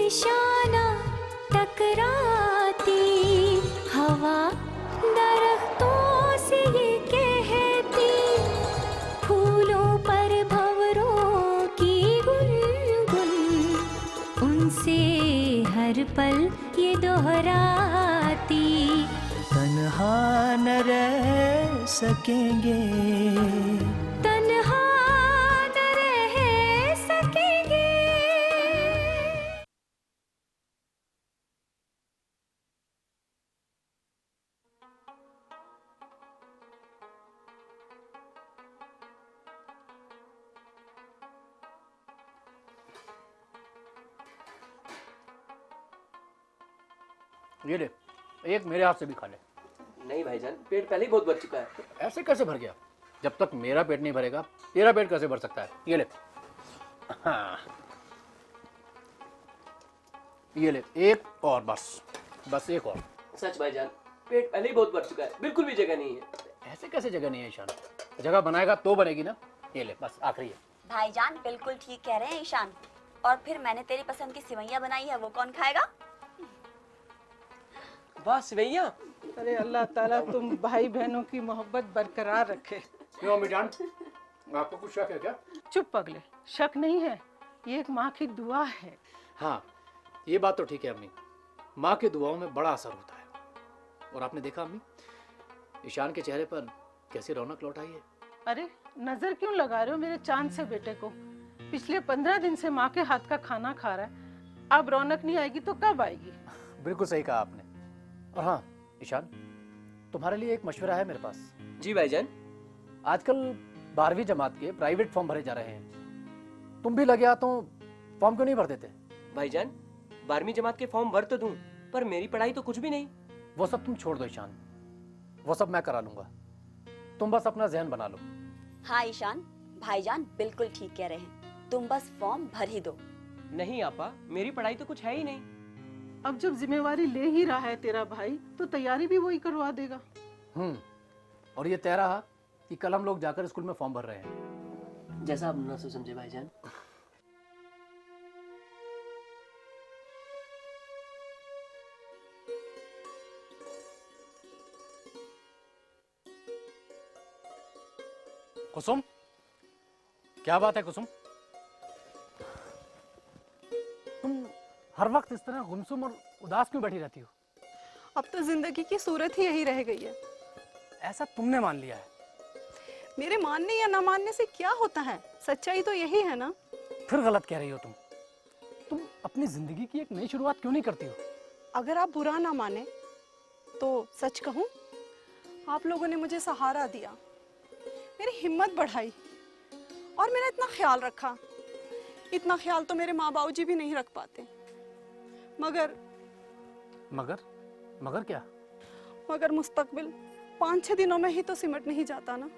निशाना टकराती, हवा दरख्तों से ये कहती, फूलों पर भंवरों की गुनगुन, उनसे हर पल ये दोहराती। तन्हा न रह सकेंगे, तन्हा न रह सकेंगे। ये ले, एक मेरे हाथ से भी खा ले। नहीं भाईजान, पेट पहले ही बहुत भर चुका है। ऐसे कैसे भर गया? जब तक मेरा पेट नहीं भरेगा तेरा पेट कैसे भर सकता है? ये ले। हाँ, ये ले एक और, बस एक और। सच भाईजान, पेट पहले ही बहुत भर चुका है, बिल्कुल भी जगह नहीं है। ऐसे कैसे जगह नहीं है ईशान? जगह बनाएगा तो बनेगी ना। ये ले, बस आखिरी है। भाईजान बिल्कुल ठीक कह रहे हैं ईशान। और फिर मैंने तेरी पसंद की सेवइयां बनाई है, वो कौन खाएगा? वाह सेवइयां। अरे अल्लाह ताला तुम भाई बहनों की मोहब्बत बरकरार रखे। क्यों अम्मी जान, आपको कुछ शक है क्या? चुप पगले, शक नहीं है, ये एक माँ की दुआ है। हाँ, ये बात तो ठीक है अम्मी, माँ की दुआओं में बड़ा असर होता है। और आपने देखा अम्मी, ईशान के चेहरे पर कैसी रौनक लौट आई है। अरे नजर क्यों लगा रहे हो मेरे चांद से बेटे को? पिछले 15 दिन से माँ के हाथ का खाना खा रहा है, अब रौनक नहीं आएगी तो कब आएगी? बिल्कुल सही कहा आपने। और हाँ ईशान, तुम्हारे लिए एक मशवरा है मेरे पास। जी भाईजान। आजकल 12वीं जमात के प्राइवेट फॉर्म भरे जा रहे हैं, तुम भी लगे हाथों फॉर्म क्यों नहीं भर देते? भाईजान 12वीं जमात के फॉर्म भर तो दूं, पर मेरी पढ़ाई तो कुछ भी नहीं। वो सब तुम छोड़ दो ईशान, वो सब मैं करा लूंगा, तुम बस अपना जहन बना लो। हाँ ईशान, भाईजान बिल्कुल ठीक कह रहे हैं, तुम बस फॉर्म भर ही दो। नहीं आपा, मेरी पढ़ाई तो कुछ है ही नहीं। अब जब जिम्मेवारी ले ही रहा है तेरा भाई, तो तैयारी भी वही करवा देगा। और ये तय रहा कि कल हम लोग जाकर स्कूल में फॉर्म भर रहे हैं। जैसा आप मुनासिब समझे भाईजान। कुसुम, क्या बात है कुसुम? तुम हर वक्त इस तरह गुमसुम और उदास क्यों बैठी रहती हो? अब तो जिंदगी की सूरत ही यही रह गई है। ऐसा तुमने मान लिया है। मेरे मानने या ना मानने से क्या होता है, सच्चाई तो यही है ना। फिर गलत कह रही हो तुम अपनी जिंदगी की एक नई शुरुआत क्यों नहीं करती हो? अगर आप बुरा ना माने तो सच कहूं, आप लोगों ने मुझे सहारा दिया, मेरी हिम्मत बढ़ाई और मेरा इतना ख्याल रखा। इतना ख्याल तो मेरे माँ बाबूजी भी नहीं रख पाते। मगर क्या? मगर मुस्तकबिल 5-6 दिनों में ही तो सिमट नहीं जाता ना,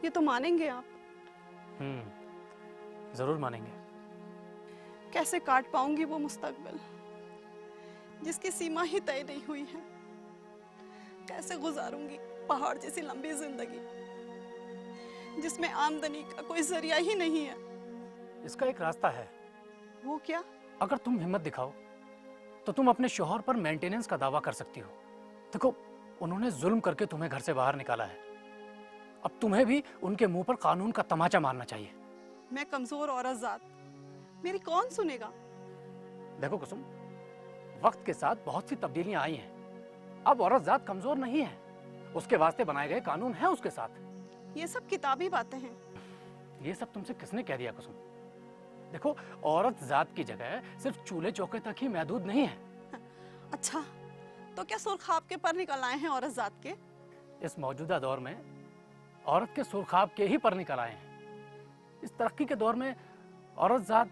ये तो मानेंगे आप। जरूर मानेंगे। कैसे काट पाऊंगी वो मुस्तकबिल जिसकी सीमा ही तय नहीं हुई है? कैसे गुजारूंगी पहाड़ जैसी लंबी जिंदगी जिसमें आमदनी का कोई जरिया ही नहीं है? इसका एक रास्ता है। वो क्या? अगर तुम हिम्मत दिखाओ तो तुम अपने शौहर पर मेंटेनेंस का दावा कर सकती हो। देखो, उन्होंने जुल्म करके तुम्हें घर से बाहर निकाला है, अब तुम्हें भी उनके मुंह पर कानून का तमाचा मारना चाहिए। मैं कमजोर औरत जात, मेरी कौन सुनेगा? देखो कुसुम, वक्त के साथ बहुत सी तब्दीलियां आई हैं। अब औरत जात कमजोर नहीं है, उसके वास्ते बनाए गए कानून हैं उसके साथ। ये सब किताबी बातें हैं। ये सब तुमसे किसने कह दिया कुसुम? देखो, औरत जात की जगह सिर्फ चूल्हे चौके तक ही महदूद नहीं है। अच्छा, तो क्या सुर्खाब के पर निकल आए हैं औरत जात के? इस मौजूदा दौर में औरत के सुर्खाब के ही पर निकल आए हैं। इस तरक्की के दौर में औरत जात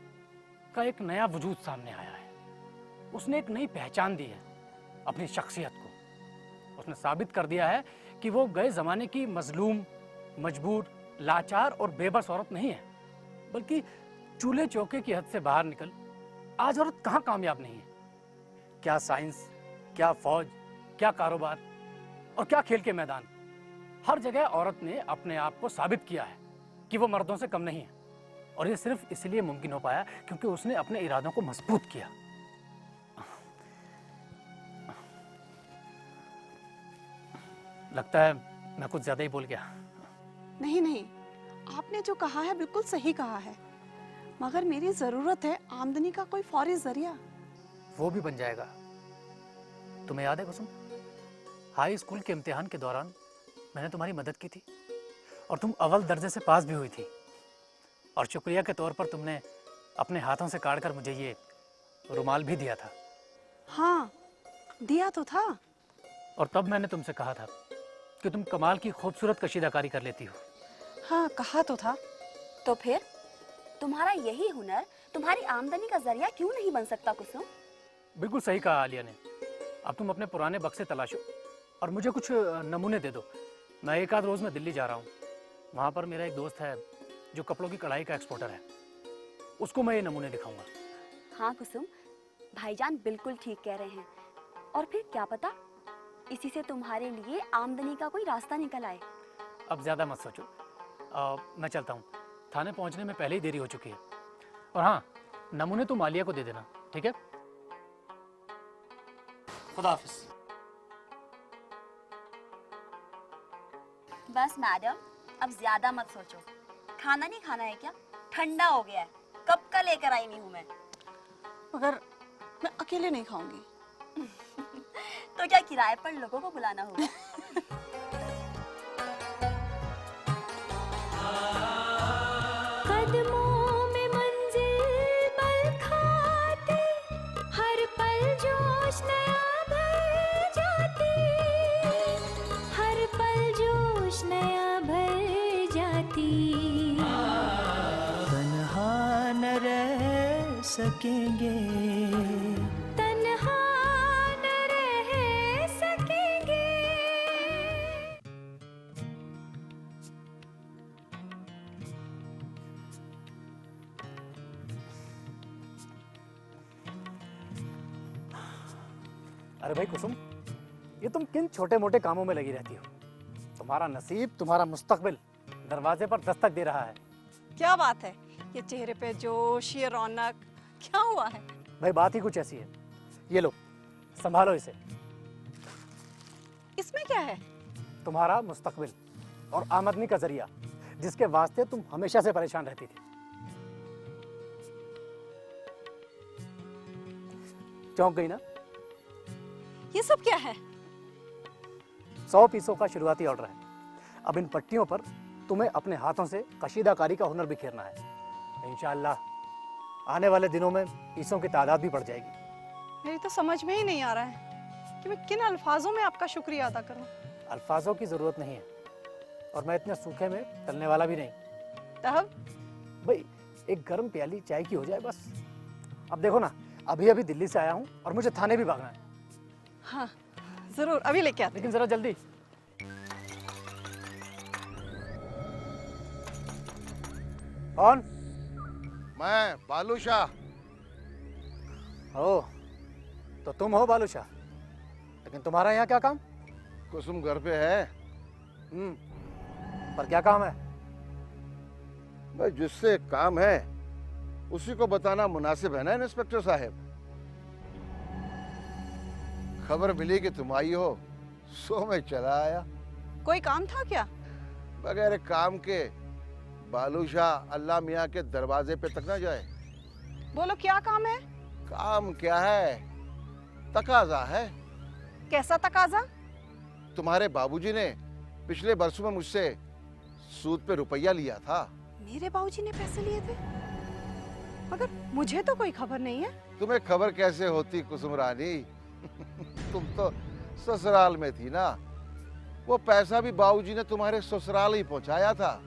का एक नया वजूद सामने आया है। उसने एक नई पहचान दी है अपनी शख्सियत को। उसने साबित कर दिया है कि वो गए जमाने की मजलूम, मजबूर, लाचार और बेबस औरत नहीं है, बल्कि चूल्हे चौके की हद से बाहर निकल आज औरत कहाँ कामयाब नहीं है? क्या साइंस, क्या फौज, क्या कारोबार और क्या खेल के मैदान, हर जगह औरत ने अपने आप को साबित किया है कि वो मर्दों से कम नहीं है। और ये सिर्फ इसलिए मुमकिन हो पाया क्योंकि उसने अपने इरादों को मजबूत किया। लगता है मैं कुछ ज्यादा ही बोल गया। नहीं नहीं, आपने जो कहा है बिल्कुल सही कहा है, मगर मेरी जरूरत है आमदनी का कोई फौरी जरिया। वो भी बन जाएगा। तुम्हें याद है कुसुम, हाई स्कूल के इम्तिहान के दौरान मैंने तुम्हारी मदद की थी और तुम अव्वल दर्जे से पास भी हुई थी, और शुक्रिया के तौर पर तुमने अपने हाथों से काट कर मुझे ये रुमाल भी दिया था। हाँ, दिया तो था। और तब मैंने तुमसे कहा था कि तुम कमाल की खूबसूरत कशीदाकारी कर लेती हो। हाँ, कहा तो था। तो फिर तुम्हारा यही हुनर तुम्हारी आमदनी का जरिया क्यों नहीं बन सकता कुसुम? बिल्कुल सही कहा आलिया ने। अब तुम अपने पुराने बक्से तलाशो और मुझे कुछ नमूने दे दो। मैं एक आध रोज़ में दिल्ली जा रहा हूँ। वहाँ पर मेरा एक दोस्त है जो कपड़ों की कढ़ाई का एक्सपोर्टर है, उसको मैं ये नमूने दिखाऊंगा। हाँ कुसुम, भाईजान बिल्कुल ठीक कह रहे हैं। और फिर क्या पता इसी से तुम्हारे लिए आमदनी का कोई रास्ता निकल आए। अब ज़्यादा मत सोचो, मैं चलता हूँ। थाने पहुँचने में पहले ही देरी हो चुकी है। और हाँ, नमूने तुम आलिया को दे देना, ठीक है? खुदा हाफिज। बस मैडम, अब ज्यादा मत सोचो। खाना नहीं खाना है क्या? ठंडा हो गया है, कब का लेकर आई नहीं हूँ मैं। मगर मैं अकेले नहीं खाऊंगी। तो क्या किराए पर लोगों को बुलाना होगा? कदमों में मंजिल पल खाते, हर पल जोश नया भर जाती, हर पल जोश नया भर जाती। तन्हा न रह सकेंगे, तन्हा न रह सकेंगे। अरे भाई कुसुम, ये तुम किन छोटे मोटे कामों में लगी रहती हो? तुम्हारा नसीब, तुम्हारा मुस्तकबिल दरवाजे पर दस्तक दे रहा है। क्या बात है, ये चेहरे पे जोश, ये रौनक, क्या हुआ है? भाई बात ही कुछ ऐसी है। ये लो, संभालो इसे। इसमें क्या है? तुम्हारा मुस्तकबिल और आमदनी का जरिया, जिसके वास्ते तुम हमेशा से परेशान रहती थी। चौंक गई ना? ये सब क्या है? 100 पीसों का शुरुआती ऑर्डर है। अब इन पट्टियों पर तुम्हें अपने हाथों से कशीदाकारी का हुनर बिखेरना है। इंशाअल्लाह आने वाले दिनों में पीसों की तादाद भी बढ़ जाएगी। मेरी तो समझ में ही नहीं आ रहा है कि मैं किन अल्फाजों में आपका शुक्रिया अदा करूं। अल्फाजों की जरूरत नहीं है, और मैं इतने सूखे में तलने वाला भी नहीं। तब भाई एक गर्म प्याली चाय की हो जाए बस। अब देखो ना, अभी अभी दिल्ली से आया हूँ और मुझे थाने भी भागना है। हाँ, जरूर अभी लेके आते। लेकिन जरा जल्दी। कौन? मैं बालूशाह। ओ, तो तुम हो बालूशाह, लेकिन तुम्हारा यहाँ क्या काम? कुसुम घर पे है। पर क्या काम है? भाई जिससे काम है उसी को बताना मुनासिब है ना इंस्पेक्टर साहब। खबर मिली कि तुम आई हो, सो मैं चला आया। कोई काम था क्या? बगैर काम के बालूशाह अल्लाह मियाँ के दरवाजे पे तक ना जाए। बोलो क्या काम है? काम क्या है, तकाजा है। कैसा तकाजा? तुम्हारे बाबूजी ने पिछले बरसों में मुझसे सूद पे रुपया लिया था। मेरे बाबूजी ने पैसे लिए थे, मगर मुझे तो कोई खबर नहीं है। तुम्हें खबर कैसे होती कुसुम रानी? तुम तो ससुराल में थी ना। वो पैसा भी बाबूजी ने तुम्हारे ससुराल ही पहुंचाया था।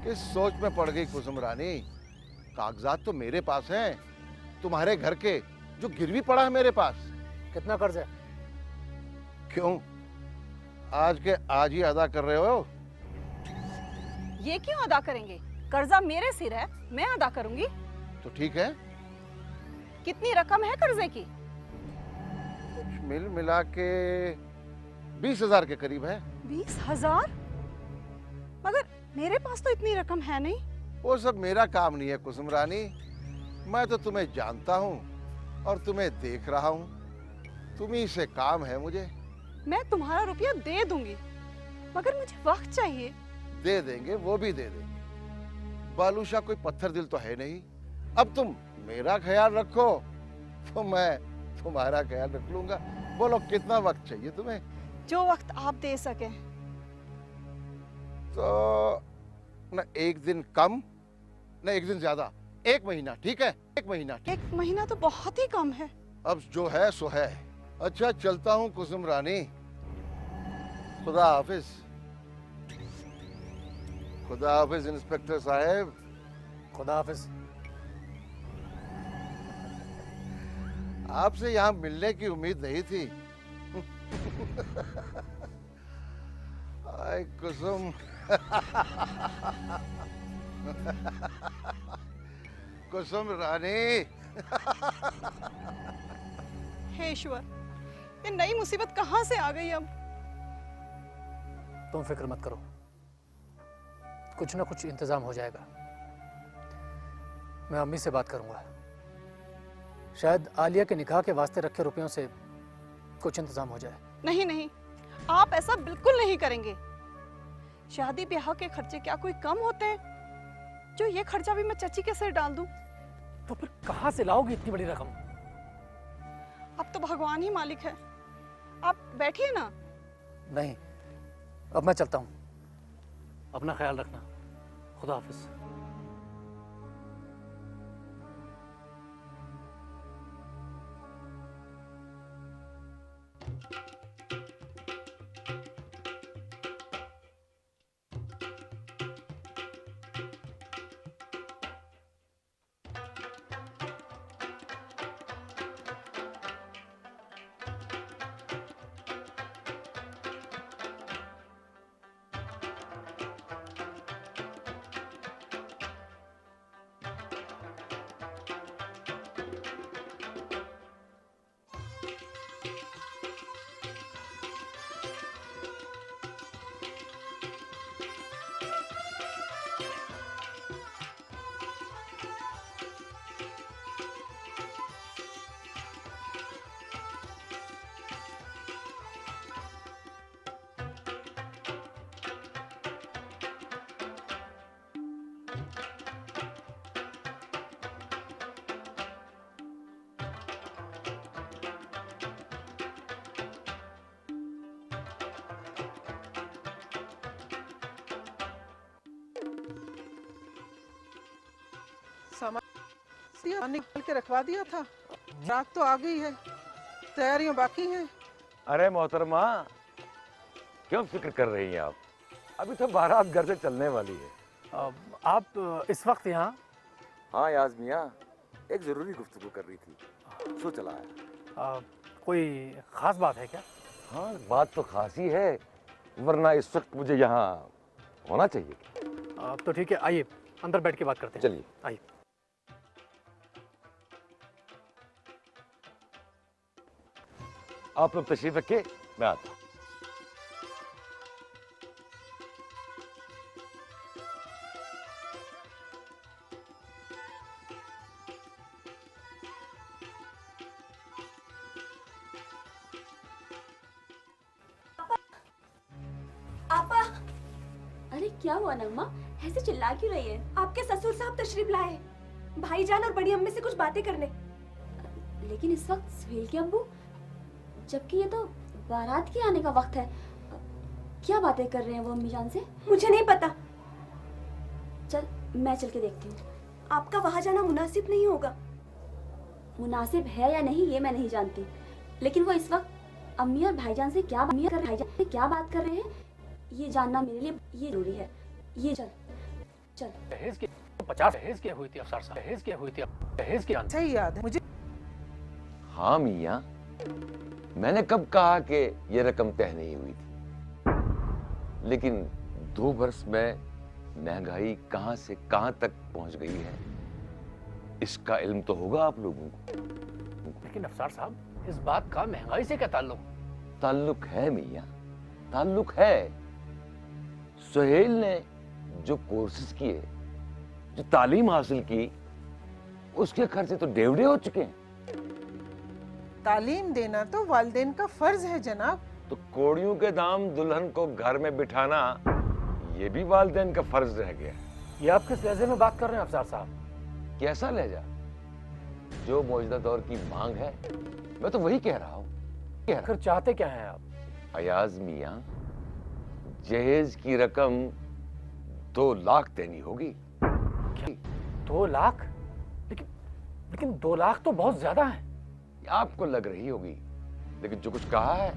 किस सोच में पड़ गई कुसुम रानी? कागजात तो मेरे पास हैं, तुम्हारे घर के, जो गिरवी पड़ा है मेरे पास। कितना कर्ज है? क्यों, आज के आज ही अदा कर रहे हो? ये क्यों अदा करेंगे? कर्जा मेरे सिर है, मैं अदा करूंगी। तो ठीक है, कितनी रकम है कर्जे की? कुछ मिल मिला के 20,000 के करीब है। 20,000? मगर मेरे पास तो इतनी रकम है नहीं। वो सब मेरा काम नहीं है कुसुम रानी। मैं तो तुम्हें जानता हूँ और तुम्हें देख रहा हूँ। तुम्ही से काम है मुझे। मैं तुम्हारा रुपया दे दूंगी, मगर मुझे वक्त चाहिए। दे देंगे, वो भी दे देंगे। बालूशाह कोई पत्थर दिल तो है नहीं। अब तुम मेरा ख्याल रखो तो मैं तुम्हारा ख्याल रख लूंगा। बोलो कितना वक्त चाहिए तुम्हें? जो वक्त आप दे सके। तो न एक दिन कम न एक दिन ज्यादा, 1 महीना ठीक है? 1 महीना। 1 महीना तो बहुत ही कम है। अब जो है सो है। अच्छा चलता हूँ कुसुम रानी, खुदा हाफिज। खुदा हाफिज इंस्पेक्टर साहब। खुदा हाफिज। आपसे यहाँ मिलने की उम्मीद नहीं थी। आय कुसुम। कुसुम रानी। हे ईश्वर, ये नई मुसीबत कहाँ से आ गई अब? तुम फिक्र मत करो, कुछ ना कुछ इंतजाम हो जाएगा। मैं अम्मी से बात करूंगा, शायद आलिया के निकाह के वास्ते रखे रुपयों से कुछ इंतजाम हो जाए। नहीं नहीं, आप ऐसा बिल्कुल नहीं करेंगे। शादी ब्याह के खर्चे क्या कोई कम होते हैं जो ये खर्चा भी मैं चाची के सिर डाल दूं? तो फिर कहाँ से लाओगी इतनी बड़ी रकम? अब तो भगवान ही मालिक है। आप बैठिए ना। नहीं, अब मैं चलता हूँ। अपना ख्याल रखना। खुदा हाफिज। सामान निकाल के रखवा दिया था, रात तो आ गई है, तैयारियां बाकी हैं। अरे मोहतरमा, क्यों फिक्र कर रही हैं आप? अभी तो बारात घर से चलने वाली है। आप इस वक्त यहाँ? हाँ याज मियाँ, एक जरूरी गुफ्तगू कर रही थी, सो चला आया। कोई खास बात है क्या? हाँ, बात तो खास ही है, वरना इस वक्त मुझे यहाँ होना चाहिए। तो ठीक है, आइए अंदर बैठ के बात करते हैं। चलिए आइए। आप लोग तशरीफ रखिए, मैं आता हूँ। आपा, अरे क्या हुआ नगमा, ऐसे चिल्ला क्यों रही है? आपके ससुर साहब तशरीफ लाए, भाईजान और बड़ी अम्मी से कुछ बातें करने। लेकिन इस वक्त सुहेल के अब्बू, जबकि ये तो बारात के आने का वक्त है, क्या बातें कर रहे हैं वो अम्मी जान से? मुझे नहीं पता। चल मैं चल के देखती हूँ। आपका वहां जाना मुनासिब नहीं होगा। मुनासिब है या नहीं ये मैं नहीं जानती, लेकिन वो इस वक्त अम्मी और भाईजान से क्या बात कर रहे हैं ये जानना मेरे लिए ये जरूरी है। ये चल चल। दहेज की 50 दहेज की हुई थी अफसर साहब, दहेज की हुई थी, दहेज की। सही याद है मुझे। हाँ मियाँ, मैंने कब कहा कि ये रकम तय नहीं हुई थी, लेकिन 2 वर्ष में महंगाई कहां से कहां तक पहुंच गई है, इसका इल्म तो होगा आप लोगों को। लेकिन अफसर साहब, इस बात का महंगाई से क्या ताल्लुक? ताल्लुक है मियाँ, ताल्लुक है। सुहेल ने जो कोर्सेज किए, जो तालीम हासिल की, उसके खर्चे तो डेवड़े हो चुके हैं। तालीम देना तो वालिदैन का फर्ज है जनाब। तो कोड़ियों के दाम दुल्हन को घर में बिठाना ये भी वालिदैन का फर्ज रह गया। ये आप किस लहजे में बात कर रहे हैं अफसर साहब? कैसा लहजा? जो मौजूदा दौर की मांग है मैं तो वही कह रहा हूँ। आखिर चाहते क्या हैं आप? अयाज मियाँ, जहेज की रकम 2 लाख देनी होगी। 2 लाख? लेकिन 2 लाख तो बहुत ज्यादा है। आपको लग रही होगी, लेकिन जो कुछ कहा है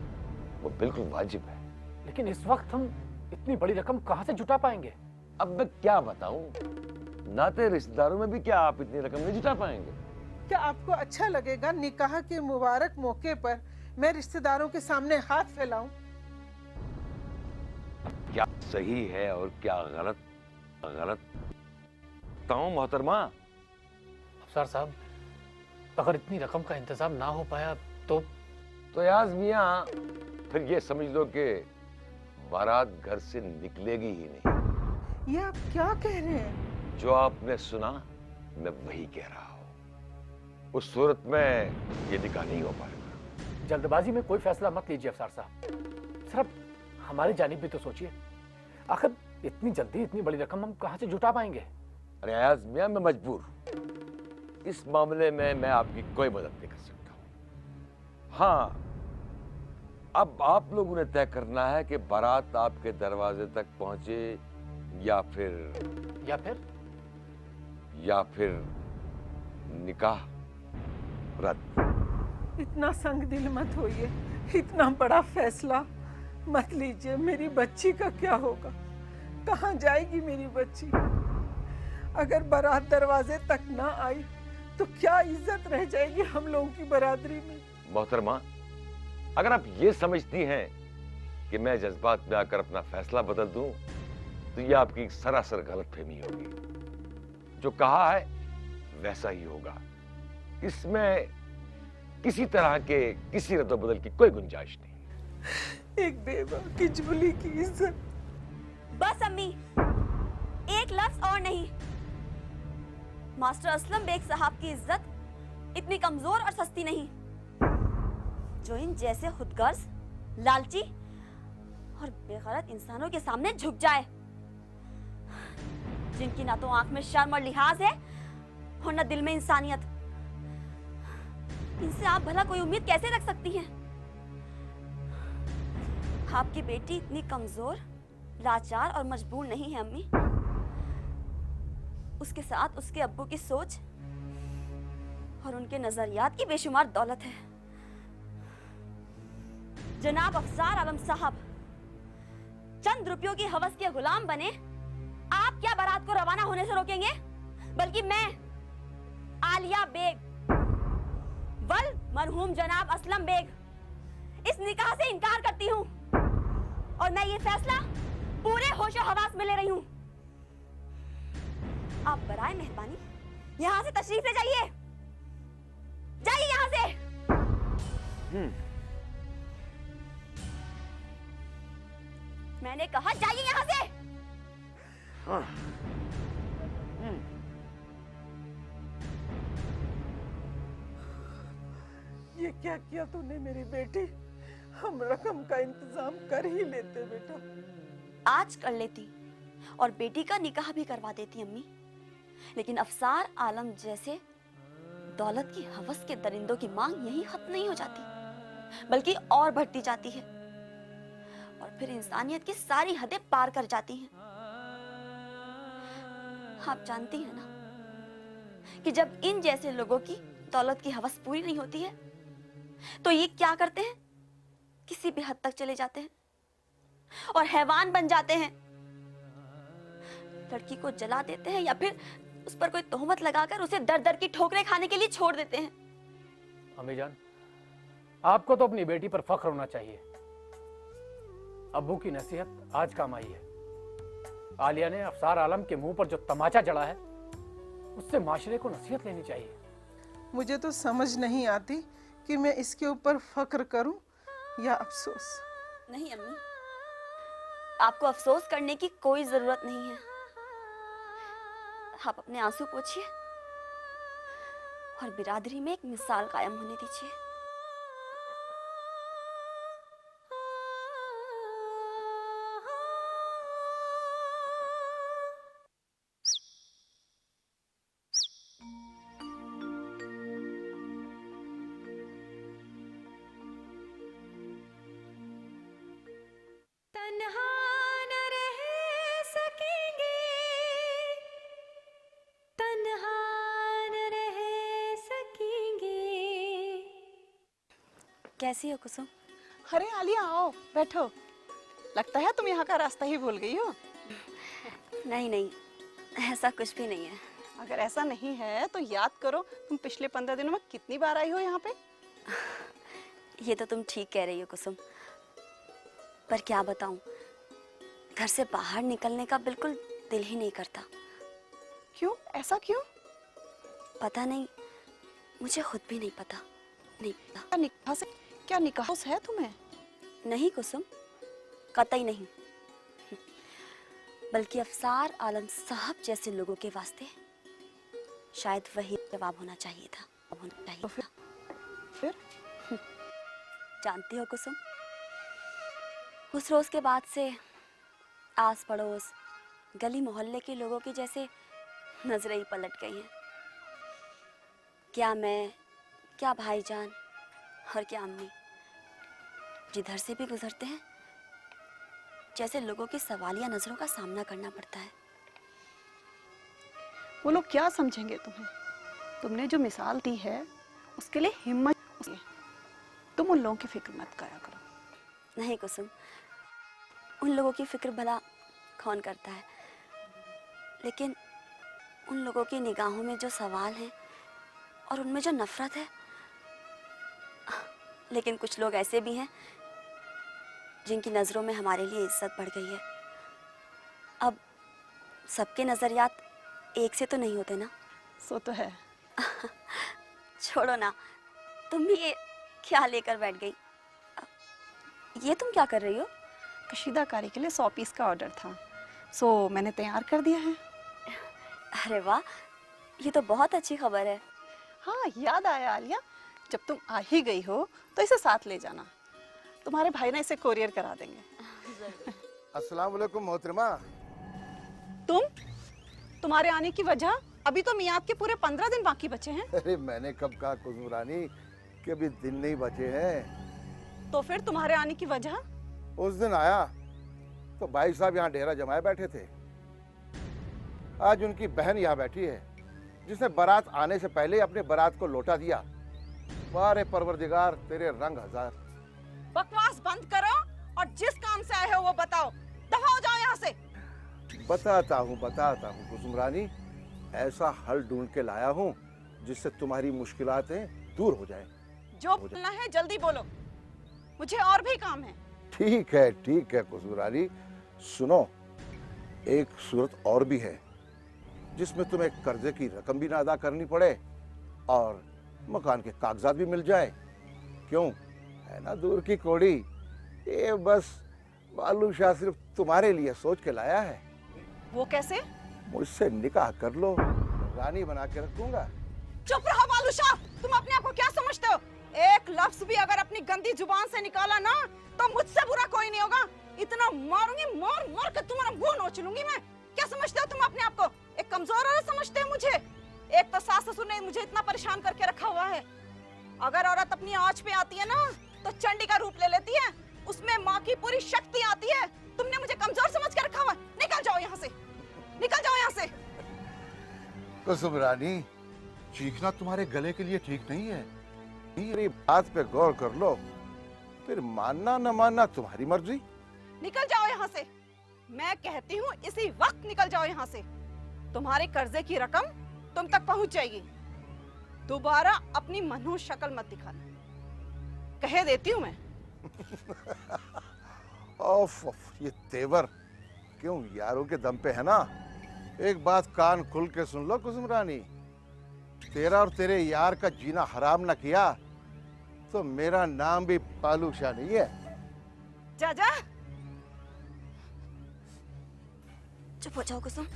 वो बिल्कुल वाजिब है। लेकिन इस वक्त हम इतनी बड़ी रकम कहां से जुटा पाएंगे? अब मैं क्या बताऊं, नाते रिश्तेदारों में भी क्या आप इतनी रकम नहीं जुटा पाएंगे? क्या आपको अच्छा लगेगा निकाह के मुबारक मौके पर मैं रिश्तेदारों के सामने हाथ फैलाऊं? क्या सही है और क्या गलत? बताऊं मोहतरमा? अफसर साहब, अगर इतनी रकम का इंतजाम ना हो पाया तो याज मियाँ फिर ये समझ लो कि बारात घर से निकलेगी ही नहीं। ये आप क्या कह रहे हैं? जो आपने सुना मैं वही कह रहा हूं। उस सूरत में ये निकाह नहीं हो पाएगा। जल्दबाजी में कोई फैसला मत लीजिए अफसर साहब, सिर्फ हमारी जानिब भी तो सोचिए। आखिर इतनी जल्दी इतनी बड़ी रकम हम कहां से जुटा पाएंगे? अरे अयाज मियाँ, मैं मजबूर हूं। इस मामले में मैं आपकी कोई मदद नहीं कर सकता। हाँ, अब आप लोगों ने तय करना है कि बारात आपके दरवाजे तक पहुंचे या फिर निकाह रद्द। इतना संग दिल मत होइए, इतना बड़ा फैसला मत लीजिए। मेरी बच्ची का क्या होगा? कहाँ जाएगी मेरी बच्ची? अगर बारात दरवाजे तक ना आई तो क्या इज्जत रह जाएगी हम लोगों की बरादरी में? मोहतरमा, अगर आप ये समझती हैं कि मैं जज्बात में आकर अपना फैसला बदल दूं, तो ये आपकी सरासर गलतफहमी होगी। जो कहा है वैसा ही होगा। इसमें किसी तरह के किसी रद्द-बदल की कोई गुंजाइश नहीं। एक बेवा की झोली की इज्जत। बस अम्मी, एक लफ्ज और नहीं। मास्टर असलम बेग साहब की इज्जत इतनी कमजोर और सस्ती नहीं जो इन जैसे खुदगर्ज, लालची और बेगैरत इंसानों के सामने झुक जाए, जिनकी ना तो आंख में शर्म और लिहाज है और न दिल में इंसानियत। इनसे आप भला कोई उम्मीद कैसे रख सकती हैं? आपकी बेटी इतनी कमजोर, लाचार और मजबूर नहीं है अम्मी। उसके साथ उसके अब्बू की सोच और उनके नजरियात की बेशुमार दौलत है। जनाब अफसार आलम साहब चंद रुपयों की हवस के गुलाम बने आप क्या बारात को रवाना होने से रोकेंगे? बल्कि मैं आलिया बेग वल मरहूम जनाब असलम बेग इस निकाह से इनकार करती हूँ और मैं ये फैसला पूरे होशो हवास में ले रही हूँ। आप बराए मेहरबानी यहाँ से तशरीफ ले जाइए। जाइए यहाँ से। मैंने कहा जाइए यहाँ से। ये क्या किया तूने मेरी बेटी? हम रकम का इंतजाम कर ही लेते बेटा। आज कर लेती और बेटी का निकाह भी करवा देती अम्मी, लेकिन अफसार आलम जैसे दौलत की हवस के दरिंदों की मांग यही खत्म नहीं हो जाती, बल्कि और बढ़ती जाती है और फिर इंसानियत की सारी हदें पार कर जाती हैं। आप जानती हैं ना कि जब इन जैसे लोगों की दौलत की हवस पूरी नहीं होती है तो ये क्या करते हैं? किसी भी हद तक चले जाते हैं और हैवान बन जाते हैं। लड़की को जला देते हैं या फिर उस पर कोई तोहमत लगाकर उसे दर दर की ठोकरें खाने के लिए छोड़ देते हैं। अम्मी जान, आपको तो अपनी बेटी पर फख्र होना चाहिए। अब्बू की नसीहत आज काम आई है। आलिया ने अफसार आलम के मुंह पर जो तमाचा जड़ा है उससे माशरे को नसीहत लेनी चाहिए। मुझे तो समझ नहीं आती कि मैं इसके ऊपर फख्र करूं या अफसोस। नहीं अम्मी, आपको अफसोस करने की कोई जरूरत नहीं है। आप अपने आंसू पोंछिए और बिरादरी में एक मिसाल कायम होने दीजिए। कैसी हो कुसुम? अरे आलिया आओ बैठो। लगता है तुम यहाँ का रास्ता ही भूल गई हो। नहीं नहीं, ऐसा कुछ भी नहीं है। अगर ऐसा नहीं है तो याद करो, तुम पिछले 15 दिनों में कितनी बार आई हो यहाँ पे। ये तो तुम ठीक कह रही हो कुसुम, पर क्या बताऊं, घर से बाहर निकलने का बिल्कुल दिल ही नहीं करता। क्यों, ऐसा क्यों? पता नहीं, मुझे खुद भी नहीं पता। नहीं पता। क्या निकाह से, क्या निकाह है तुम्हें? नहीं कुसुम, कतई नहीं। बल्कि अफसार आलम साहब जैसे लोगों के वास्ते शायद वही जवाब होना चाहिए था। तो फिर जानती हो कुसुम, उस रोज के बाद से आस पड़ोस गली मोहल्ले के लोगों की जैसे नजरें ही पलट गई हैं। क्या मैं, क्या भाईजान और क्या अम्मी जिधर से भी गुजरते हैं जैसे लोगों की सवालिया नजरों का सामना करना पड़ता है। वो लोग क्या समझेंगे तुम्हें? तुमने जो मिसाल दी है उसके लिए हिम्मत, तुम उन लोगों की फिक्र मत करा करो। नहीं कुसुम, उन लोगों की फिक्र भला कौन करता है, लेकिन उन लोगों की निगाहों में जो सवाल है और उनमें जो नफरत है। लेकिन कुछ लोग ऐसे भी हैं जिनकी नज़रों में हमारे लिए इज्जत बढ़ गई है। अब सबके नज़रियात एक से तो नहीं होते ना। सो तो है। छोड़ो ना, तुम भी ये क्या लेकर बैठ गई? ये तुम क्या कर रही हो? कशीदाकारी के लिए 100 पीस का ऑर्डर था, सो मैंने तैयार कर दिया है। अरे वाह, ये तो बहुत अच्छी खबर है। हाँ याद आया आलिया, जब तुम आ ही गई हो तो इसे साथ ले जाना, तुम्हारे भाई ना इसे कोरियर करा देंगे। अस्सलाम वालेकुम मोहतरमा। तुम्हारे आने की वजह? अभी तो मियाद के पूरे 15 दिन बाकी बचे हैं। अरे मैंने कब कहा कुसुम रानी कि अभी दिन नहीं बचे हैं। तो फिर तुम्हारे आने की वजह? उस दिन आया तो भाई साहब यहाँ डेरा जमाए बैठे थे। आज उनकी बहन यहाँ बैठी है जिसने बारात आने से पहले अपने बारात को लौटा दिया। वारे परवरदिगार तेरे रंग हजार। बकवास बंद करो और जिस काम से आए हो वो बताओ। दफा हो जाओ यहाँ से। बताता हूँ कुसुम रानी, ऐसा हल ढूंढ के लाया हूँ जिससे तुम्हारी मुश्किलातें दूर हो जाए। जो बोलना है जल्दी बोलो, मुझे और भी काम है। ठीक है कुसुम रानी, सुनो, एक सूरत और भी है जिसमें तुम्हें कर्जे की रकम भी ना अदा करनी पड़े और मकान के कागजात भी मिल जाए। क्यों, है ना दूर की कौड़ी। ये बस बालूशाह सिर्फ तुम्हारे लिए सोच के लाया है। वो कैसे? मुझसे निकाह कर लो, रानी बना के रखूंगा। चुप रहो बालूशाह, तुम अपने आप को क्या समझते हो? एक लफ्ज भी अगर अपनी गंदी जुबान से निकाला ना तो मुझसे बुरा कोई नहीं होगा। इतना मारूंगी, मार मार कर तुम्हारा मुंह नोच लूंगी मैं। क्या समझते हो तुम अपने आप को? एक कमजोर औरत समझते हो मुझे? एक तो सास ससुर ने मुझे इतना परेशान करके रखा हुआ है। अगर औरत अपनी आंच पे आती है ना तो चंडी का रूप ले लेती है, उसमें माँ की पूरी शक्ति आती है। तुमने मुझे कमजोर समझ के रखा हुआ है। निकल जाओ यहाँ से, निकल जाओ यहाँ से। कुसुम रानी, चीखना तुम्हारे गले के लिए ठीक नहीं है। मेरी बात पे गौर कर लो, फिर मानना न मानना तुम्हारी मर्जी। निकल जाओ यहाँ से, मैं कहती हूँ इसी वक्त निकल जाओ यहाँ से। तुम्हारे कर्जे की रकम तुम तक पहुंच जाएगी। दोबारा अपनी मनहूस शक्ल मत दिखाना, कह देती हूँ मैं। ऑफ, ये तेवर क्यों यारों के दम पे है ना। एक बात कान खुल के सुन लो कुसुम रानी, तेरा और तेरे यार का जीना हराम ना किया तो मेरा नाम भी बालूशाह नहीं है। जा जा। चुप हो जाओ कुसुम,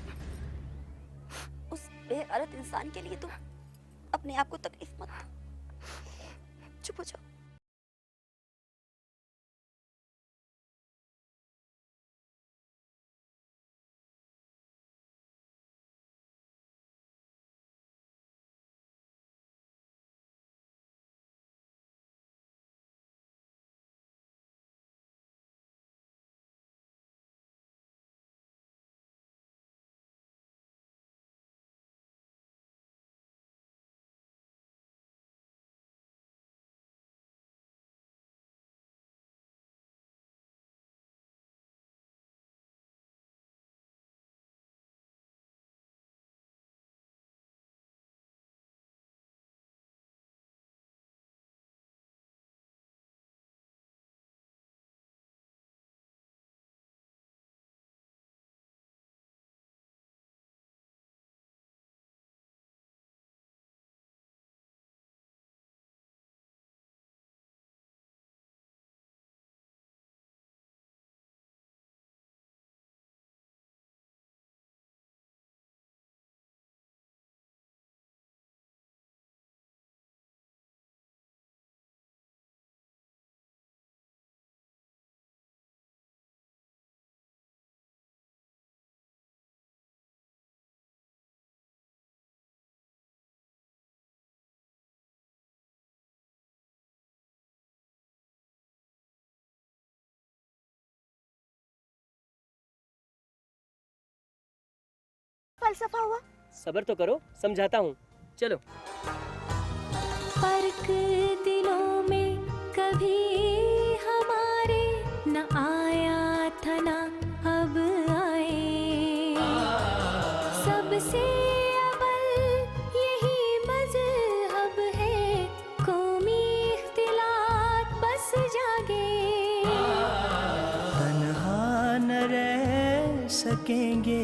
उस बेअरत इंसान के लिए तुम अपने आप को तकलीफ मत दो। चुप हो जाओ। फलसफा हुआ? सब्र तो करो, समझाता हूँ, चलो। फर्क दिलों में कभी हमारे न आया था ना अब आए, सबसे अव्वल यही मजहब है, कौमी इख्तिलाफ बस जागे, तन्हा न रह सकेंगे।